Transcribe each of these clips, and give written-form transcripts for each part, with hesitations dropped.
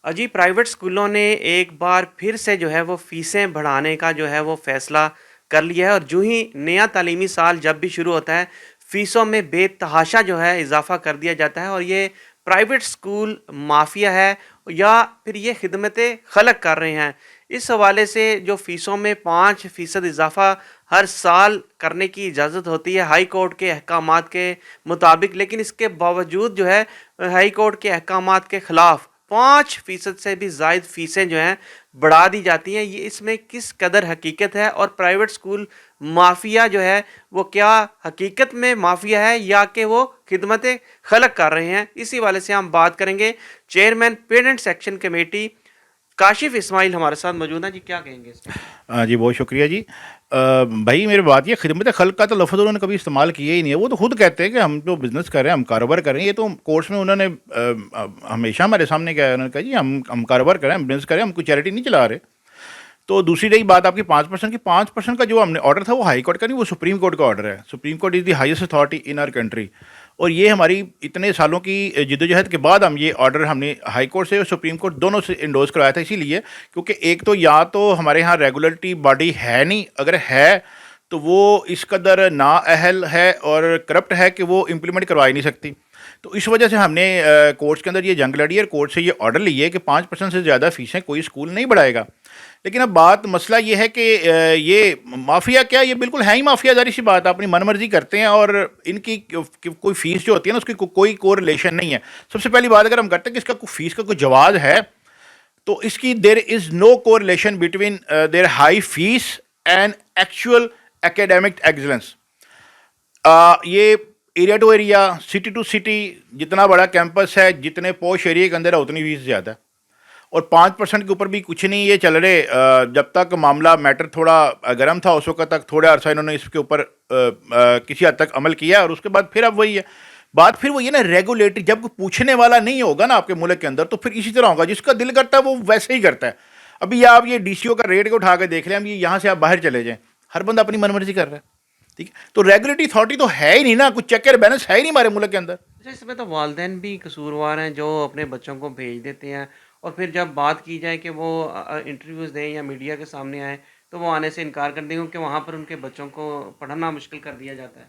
جی private اسکولوں نے ایک بار پھر سے جو ہے وہ فیسیں بڑھانے کا جو ہے وہ فیصلہ کر لیا ہے، اور جو ہی نیا تعلیمی سال جب بھی شروع ہوتا ہے فیسوں میں بے تحاشا جو ہے اضافہ کر دیا جاتا ہے، اور یہ پرائیویٹ اسکول مافیا ہے یا پھر یہ خدمت خلق کر رہے ہیں؟ اس حوالے سے جو فیسوں میں 5% اضافہ ہر سال کرنے کی اجازت ہوتی ہے ہائی کورٹ کے احکامات کے مطابق، لیکن اس کے باوجود جو ہے ہائی کورٹ کے احکامات کے خلاف 5% سے بھی زائد فیسیں جو ہیں بڑھا دی جاتی ہیں۔ یہ اس میں کس قدر حقیقت ہے، اور پرائیویٹ اسکول مافیا جو ہے وہ کیا حقیقت میں مافیا ہے یا کہ وہ خدمت خلق کر رہے ہیں؟ اسی والے سے ہم بات کریں گے۔ Chairman parent section committee Kashif Ismail ہمارے ساتھ موجود ہیں، جی کیا کہیں گے اس پہ؟ جی بہت شکریہ جی۔ بھائی میری بات یہ خدمت خلق کا تو لفظ انہوں نے کبھی استعمال کیا ہی نہیں ہے، وہ تو خود کہتے ہیں کہ ہم جو بزنس کر رہے ہیں ہم کاروبار کر رہے ہیں۔ یہ تو کورس میں انہوں نے ہمیشہ ہمارے سامنے کیا ہے، انہوں نے کہا جی ہم کاروبار کر رہے ہیں، ہم بزنس کر رہے ہیں، ہم کوئی چیریٹی نہیں چلا رہے۔ تو دوسری رہی بات آپ کی 5% کی، 5% کا جو ہم نے آرڈر تھا وہ ہائی کورٹ کا نہیں، وہ سپریم کورٹ کا آرڈر ہے۔ Supreme court is the highest authority in our country, اور یہ ہماری اتنے سالوں کی جدوجہد کے بعد یہ آرڈر ہم نے ہائی کورٹ سے اور سپریم کورٹ دونوں سے انڈورس کروایا تھا، اسی لیے کیونکہ ایک تو یا تو ہمارے ہاں ریگولیٹری باڈی ہے نہیں، اگر ہے تو وہ اس قدر نااہل ہے اور کرپٹ ہے کہ وہ امپلیمنٹ کروا ہی نہیں سکتی۔ تو اس وجہ سے ہم نے کورٹس کے اندر یہ جنگ لڑی ہے، اور کورٹ سے یہ آرڈر لیے کہ 5% سے زیادہ فیسیں کوئی اسکول نہیں بڑھائے گا۔ لیکن اب بات مسئلہ یہ ہے کہ یہ مافیا کیا، یہ بالکل ہے ہی مافیا، ظاہر سی بات، اپنی من مرضی کرتے ہیں، اور ان کی کوئی فیس جو ہوتی ہے نا اس کی کوئی کو ریلیشن نہیں ہے۔ سب سے پہلی بات اگر ہم کرتے ہیں کہ اس کا کوئی فیس کا کوئی جواز ہے تو اس کی دیر is no correlation between there high fees and actual academic excellence. یہ area to area, city to city, جتنا بڑا کیمپس ہے، جتنے پوش ایریے کے اندر ہے اتنی فیس زیادہ ہے، اور 5% کے اوپر بھی کچھ نہیں یہ چل رہے۔ جب تک معاملہ میٹر تھوڑا گرم تھا اس وقت تک تھوڑے عرصہ انہوں نے اس کے اوپر کسی حد تک عمل کیا، اور اس کے بعد پھر اب وہی ہے بات، پھر وہ یہ نا ریگولیٹری، جب کوئی پوچھنے والا نہیں ہوگا نا آپ کے ملک کے اندر تو پھر اسی طرح ہوگا، جس کا دل کرتا ہے وہ ویسے ہی کرتا ہے۔ ابھی آپ یہ ڈی سی او کا ریٹ کو اٹھا کے دیکھ لیں، اب یہاں سے آپ باہر چلے جائیں، ہر بندہ اپنی من مرضی کر رہا ہے، ٹھیک ہے؟ تو ریگولیٹری اتھارٹی تو ہے ہی نہیں نا، کچھ چیک اینڈ بیلنس ہے ہی نہیں ہمارے ملک کے اندر۔ اچھا، اس میں تو والدین بھی قصوروار ہیں جو اپنے بچوں کو بھیج دیتے ہیں، اور پھر جب بات کی جائے کہ وہ انٹرویوز دیں یا میڈیا کے سامنے آئیں تو وہ آنے سے انکار کر دیں گے کہ وہاں پر ان کے بچوں کو پڑھنا مشکل کر دیا جاتا ہے۔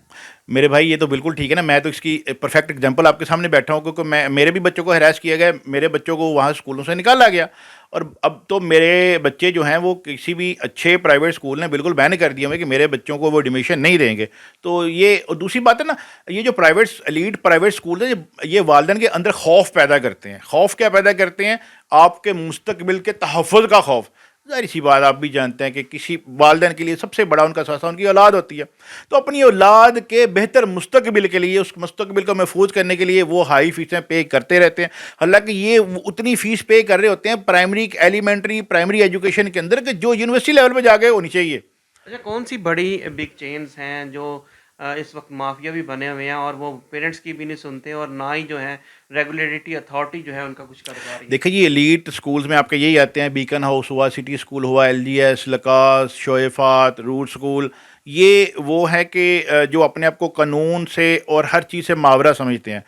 میرے بھائی یہ تو بالکل ٹھیک ہے نا، میں تو اس کی پرفیکٹ ایگزامپل آپ کے سامنے بیٹھا ہوں، کیونکہ میرے بھی بچوں کو ہراس کیا گیا، میرے بچوں کو وہاں اسکولوں سے نکالا گیا، اور اب تو میرے بچے جو ہیں وہ کسی بھی اچھے پرائیویٹ اسکول نے بالکل بین کر دیا ہوئے کہ میرے بچوں کو وہ ایڈمیشن نہیں دیں گے۔ تو یہ اور دوسری بات ہے نا، یہ جو پرائیویٹ ایلیٹ پرائیویٹ اسکول ہیں یہ والدین کے اندر خوف پیدا کرتے ہیں۔ خوف کیا پیدا کرتے ہیں؟ آپ کے مستقبل کے تحفظ کا خوف۔ ظاہر سی بات آپ بھی جانتے ہیں کہ کسی والدین کے لیے سب سے بڑا ان کا ساسا ان کی اولاد ہوتی ہے، تو اپنی اولاد کے بہتر مستقبل کے لیے، اس مستقبل کو محفوظ کرنے کے لیے وہ ہائی فیسیں پے کرتے رہتے ہیں، حالانکہ یہ اتنی فیس پے کر رہے ہوتے ہیں پرائمری ایلیمنٹری پرائمری ایجوکیشن کے اندر کہ جو یونیورسٹی لیول پہ جا کے ہونی چاہیے۔ اچھا، کون سی بڑی بگ چینز ہیں جو اس وقت مافیا بھی بنے ہوئے ہیں اور وہ پیرنٹس کی بھی نہیں سنتے، اور نہ ہی جو ہے ریگولیٹری اتھارٹی جو ہے ان کا کچھ کر پا رہی ہے؟ دیکھیں جی ایلیٹ اسکولز میں آپ کے یہی آتے ہیں، بیکن ہاؤس ہوا، سٹی اسکول ہوا، L G S, LACAS, Choueifat, Roots School, یہ وہ ہے کہ جو اپنے آپ کو قانون سے اور ہر چیز سے ماورا سمجھتے ہیں۔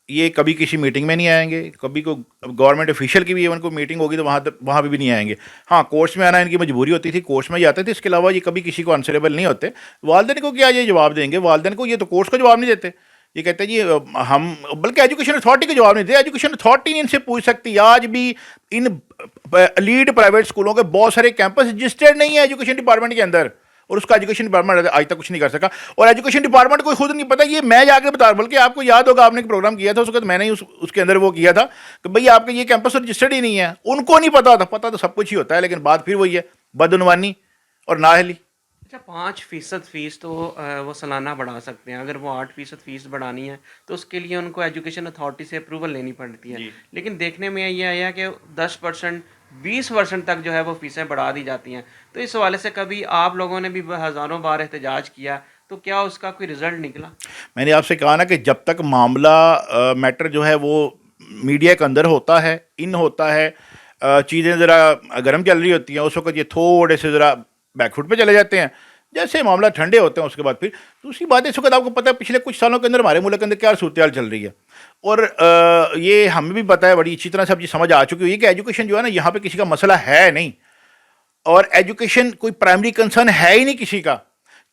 یہ کبھی کسی میٹنگ میں نہیں آئیں گے، کبھی کوئی گورنمنٹ آفیشیل کی بھی ایون کو میٹنگ ہوگی تو وہاں پہ بھی نہیں آئیں گے۔ ہاں کورٹس میں آنا ان کی مجبوری ہوتی تھی، کورٹس میں ہی آتے تھے، اس کے علاوہ یہ کبھی کسی کو آنسریبل نہیں ہوتے۔ والدین کو کیا یہ جواب دیں گے؟ والدین کو یہ تو کورٹس کو جواب نہیں دیتے، یہ کہتے ہیں جی ہم، بلکہ ایجوکیشن اتھارٹی کو جواب نہیں دے، ایجوکیشن اتھارٹی نہیں ان سے پوچھ سکتی۔ آج بھی ان لیڈ پرائیویٹ اسکولوں کے بہت سارے کیمپس رجسٹرڈ نہیں ہے ایجوکیشن ڈپارٹمنٹ کے اندر، اور اس کا ایجوکیشن ڈپارٹمنٹ آج تک کچھ نہیں کر سکا، اور ایجوکیشن ڈپارٹمنٹ کو خود نہیں پتا، یہ میں جا کے بتا، بلکہ آپ کو یاد ہوگا آپ نے ایک پروگرام کیا تھا اس وقت میں نے اس کے اندر وہ کیا تھا کہ بھئی آپ کا یہ کیمپس رجسٹرڈ ہی نہیں ہے، ان کو نہیں پتا تھا، پتا تو سب کچھ ہی ہوتا ہے، لیکن بات پھر وہی ہے، بدعنوانی اور نااہلی۔ اچھا، 5% فیس تو وہ سالانہ بڑھا سکتے ہیں، اگر وہ 8% فیس بڑھانی ہے تو اس کے لیے ان کو ایجوکیشن اتھارٹی سے اپروول لینی پڑتی ہے، جی لیکن دیکھنے میں یہ آیا کہ 10%، 20% تک جو ہے وہ فیسیں بڑھا دی جاتی ہیں۔ تو اس حوالے سے کبھی آپ لوگوں نے بھی ہزاروں بار احتجاج کیا، تو کیا اس کا کوئی رزلٹ نکلا؟ میں نے آپ سے کہا نا کہ جب تک معاملہ میٹر جو ہے وہ میڈیا کے اندر ہوتا ہے، ان ہوتا ہے، چیزیں ذرا گرم چل رہی ہوتی ہیں، اس وقت یہ تھوڑے سے ذرا بیک فٹ پہ چلے جاتے ہیں، جیسے معاملہ ٹھنڈے ہوتے ہیں اس کے بعد پھر دوسری بات اس وقت آپ کو پتہ ہے پچھلے کچھ سالوں کے اندر ہمارے ملک کے اندر کیا صورتحال چل رہی ہے، اور یہ ہمیں بھی پتہ ہے بڑی اچھی طرح سے اب یہ سمجھ آ چکی ہوئی ہے کہ ایجوکیشن جو ہے نا یہاں پہ کسی کا مسئلہ ہے نہیں، اور ایجوکیشن کوئی پرائمری کنسرن ہے ہی نہیں کسی کا.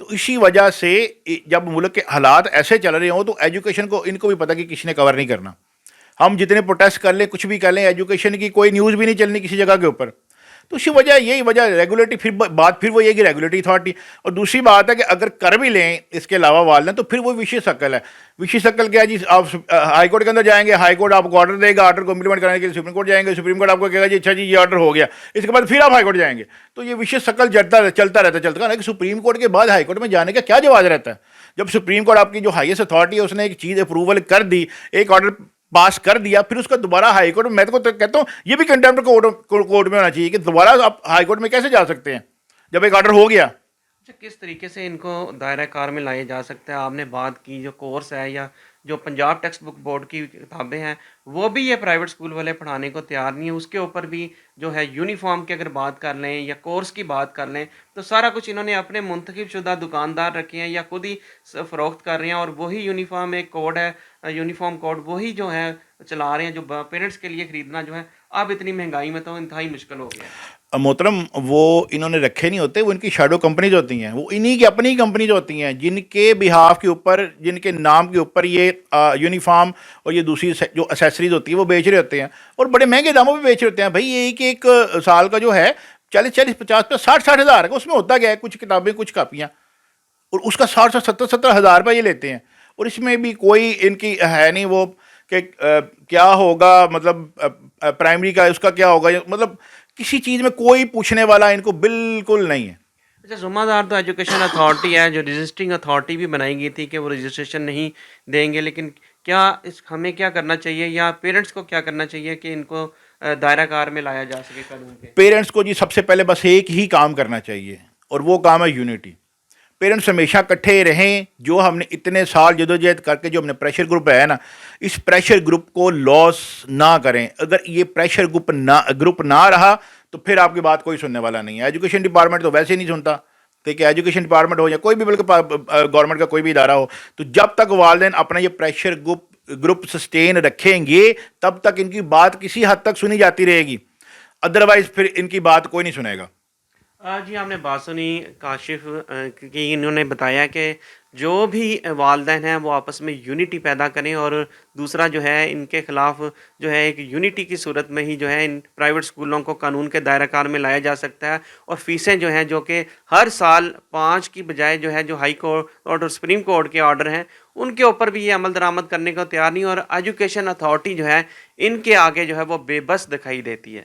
تو اسی وجہ سے جب ملک کے حالات ایسے چل رہے ہوں تو ایجوکیشن کو ان کو بھی پتہ کہ کسی نے کور نہیں کرنا. ہم جتنے پروٹیسٹ کر لیں کچھ بھی کر لیں ایجوکیشن کی کوئی نیوز بھی نہیں چلنی کسی جگہ کے اوپر. تو اسی وجہ یہی وجہ ریگولیٹری پھر بات پھر وہ یہ کہ ریگولیٹری اتھارٹی. اور دوسری بات ہے کہ اگر کر بھی لیں اس کے علاوہ والدین تو پھر وہ وشیش عقل ہے. وشیش عقل کیا جی، آپ ہائی کورٹ کے اندر جائیں گے، ہائی کورٹ آپ کو آرڈر دے گا، آرڈر کو امپلیمنٹ کرنے کے لیے سپریم کورٹ جائیں گے، سپریم کورٹ آپ کو کہے گا جی اچھا جی یہ آرڈر ہو گیا، اس کے بعد پھر آپ ہائی کورٹ جائیں گے. تو یہ وشیش عقل چلتا رہتا ہے کہ سپریم کورٹ کے بعد ہائی کورٹ میں جانے کا کیا جواز رہتا ہے. جب سپریم کورٹ آپ کی جو ہائیسٹ اتھارٹی ہے اس نے ایک چیز اپروول کر دی، ایک آرڈر پاس کر دیا، پھر اس کا دوبارہ ہائی کورٹ میں تو کہتا ہوں یہ بھی کنٹمپٹ کورٹ میں ہونا چاہیے کہ دوبارہ آپ ہائی کورٹ میں کیسے جا سکتے ہیں جب ایک آرڈر ہو گیا. اچھا، کس طریقے سے ان کو دائرہ کار میں لایا جا سکتا ہے؟ آپ نے بات کی جو کورس ہے یا جو پنجاب ٹیکسٹ بک بورڈ کی کتابیں ہیں وہ بھی یہ پرائیویٹ اسکول والے پڑھانے کو تیار نہیں ہیں. اس کے اوپر بھی جو ہے یونیفارم کی اگر بات کر لیں یا کورس کی بات کر لیں تو سارا کچھ انہوں نے اپنے منتخب شدہ دکاندار رکھے ہیں یا خود ہی فروخت کر رہے ہیں، اور وہی یونیفارم ایک کوڈ ہے، یونیفارم کوڈ وہی جو ہے چلا رہے ہیں، جو پیرنٹس کے لیے خریدنا جو ہے اب اتنی مہنگائی میں تو انتہائی مشکل ہو گیا ہے. محترم وہ انہوں نے رکھے نہیں ہوتے، وہ ان کی شیڈو کمپنیز ہوتی ہیں، وہ انہی کی اپنی کمپنیز ہوتی ہیں جن کے بہاف کے اوپر، جن کے نام کے اوپر یہ یونیفارم اور یہ دوسری جو اسیسریز ہوتی ہے وہ بیچ رہے ہوتے ہیں، اور بڑے مہنگے داموں پہ بیچ رہے ہوتے ہیں. بھائی یہ ایک سال کا جو ہے 40-50 60 ہزار کا، اس میں ہوتا کیا ہے کچھ کتابیں کچھ کاپیاں، اور اس کا 60 ہزار روپے یہ لیتے ہیں. اور اس میں بھی کوئی ان کی ہے نہیں وہ کہ کیا ہوگا، مطلب پرائمری کا اس کا کیا ہوگا، مطلب کسی چیز میں کوئی پوچھنے والا ان کو بالکل نہیں ہے. اچھا، ذمہ دار تو ایجوکیشن اتھارٹی ہے، جو رجسٹرنگ اتھارٹی بھی بنائی گئی تھی کہ وہ رجسٹریشن نہیں دیں گے، لیکن کیا ہمیں کیا کرنا چاہیے یا پیرنٹس کو کیا کرنا چاہیے کہ ان کو دائرہ کار میں لایا جا سکے قانون کے؟ پیرنٹس کو جی سب سے پہلے بس ایک ہی کام کرنا چاہیے، اور وہ کام ہے یونٹی. پیرنٹس ہمیشہ اکٹھے رہیں. جو ہم نے اتنے سال جدوجہد کر کے جو ہم نے پریشر گروپ ہے نا، اس پریشر گروپ کو لاس نہ کریں. اگر یہ پریشر گروپ نہ رہا تو پھر آپ کی بات کوئی سننے والا نہیں ہے. ایجوکیشن ڈپارٹمنٹ تو ویسے ہی نہیں سنتا، ٹھیک ہے، ایجوکیشن ڈپارٹمنٹ ہو یا کوئی بھی بلکہ گورنمنٹ کا کوئی بھی ادارہ ہو، تو جب تک والدین اپنا یہ پریشر گروپ سسٹین رکھیں گے تب تک ان کی بات کسی حد تک سنی جاتی رہے گی، ادروائز پھر ان کی بات کوئی نہیں سنے گا. جی، آپ نے بات سنی کاشف کی، انہوں نے بتایا کہ جو بھی والدین ہیں وہ آپس میں یونٹی پیدا کریں، اور دوسرا جو ہے ان کے خلاف جو ہے ایک یونٹی کی صورت میں ہی جو ہے ان پرائیویٹ اسکولوں کو قانون کے دائرہ کار میں لایا جا سکتا ہے. اور فیسیں جو ہیں جو کہ ہر سال 5 کی بجائے جو ہے جو ہائی کورٹ اور سپریم کورٹ کے آرڈر ہیں ان کے اوپر بھی یہ عمل درآمد کرنے کو تیار نہیں، اور ایجوکیشن اتھارٹی جو ہے ان کے آگے جو ہے وہ بے بس دکھائی دیتی ہے.